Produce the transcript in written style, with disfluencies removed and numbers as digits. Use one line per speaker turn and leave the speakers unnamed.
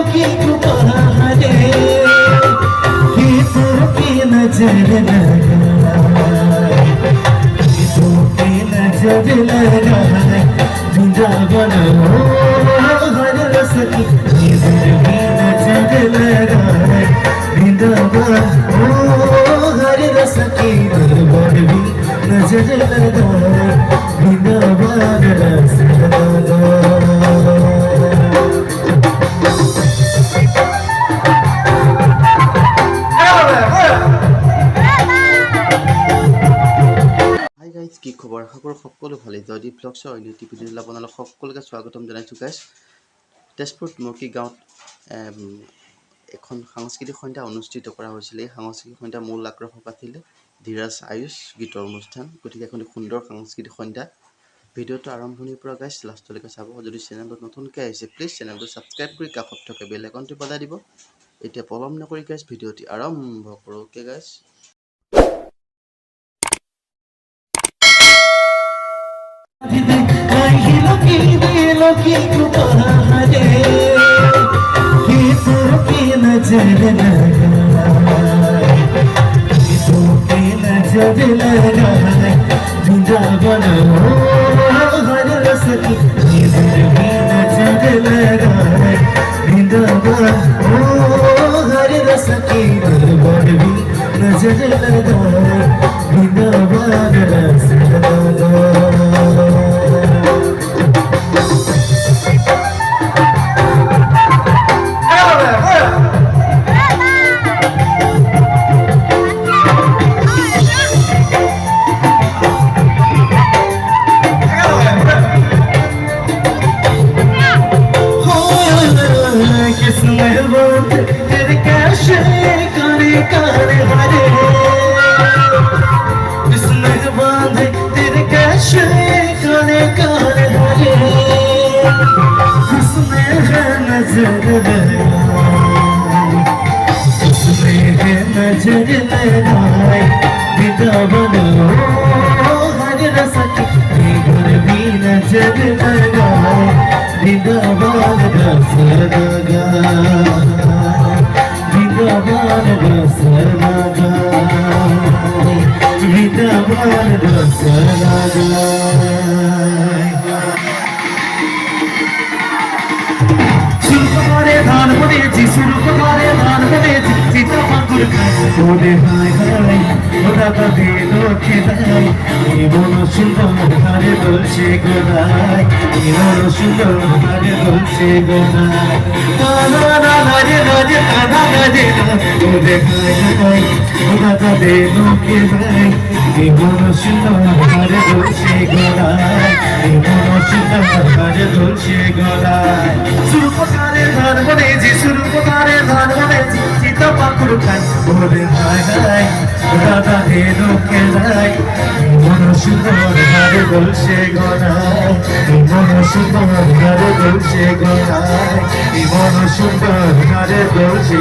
की कुपहारे गीतों की नजर लगाए गीतों की नजर लगाए वृंदावन हर रस की गीतों की नजर लगाए वृंदावन हर रस की दरबार भी नजर लगाए वृंदावन रस
গাইজ কি খবৰ আশা কৰোঁ সকলো ভালেই জয়দীপ ব্লগছৰ অন্য এটি ভিডিঅ'লৈ আপোনালোক সকলোকে স্বাগতম জনাইছোঁ গাইজ তেজপুৰ তুমকি গাঁৱত এখন সাংস্কৃতিক সন্ধ্যা অনুষ্ঠিত কৰা হৈছিল এই সাংস্কৃতিক সন্ধ্যা মূল আকৰ্ষক আছিলে ধীৰাজ আয়ুষ গীতৰ অনুষ্ঠান গতিকে এখন সুন্দৰ সাংস্কৃতিক সন্ধ্যা ভিডিঅ'টো আৰম্ভণিৰ পৰা গাইজ লাষ্টলৈকে চাব যদি চেনেলটোত নতুনকৈ আহিছে প্লিজ চেনেলটো ছাবস্ক্ৰাইব কৰি কাষত থকা বেল আইকনটো বজাই দিব এতিয়া পলম নকৰি গাইজ ভিডিঅ'টি আৰম্ভ কৰোঁ অ'কে গাইজ
दिलों की कुपहारे गीतों की नजर लगाए गीतों की नजर लगाए वृंदावन हर रस की गीतों की नजर लगाए वृंदावन हर रस की दरबार भी नजर लगाए वृंदावन रस लगाए नजर लगाए वृंदावन हर रस की भी नजर लगाए वृंदावन रस लगाए वृंदावन रस लगाए वृंदावन रस लगाए सुरपकारे धान बनेছি सुरपकारे धान बनेছি सीता पाकुर ওরে হায় হায় ওরা তবে লোকে দায় মন সুন্দর হারে বলছে গোনায় মন সুন্দর হারে বলছে গোনায় কানা না রে রে কানা রে ওরে হায় হায় ওরা তবে লোকে দায় মন সুন্দর হারে বলছে গোনায় মন সুন্দর হারে বলছে গোনায় সুরপকারে ধান বনেছি সুরপকারে ধান বনেছি सीता पाकुर ওরে হায় হায় দাদা রে লোকে দায় মন সুন্দর হারে বলছে গোনায় মন সুন্দর হারে বলছে গোনায় মন সুন্দর হারে বলছে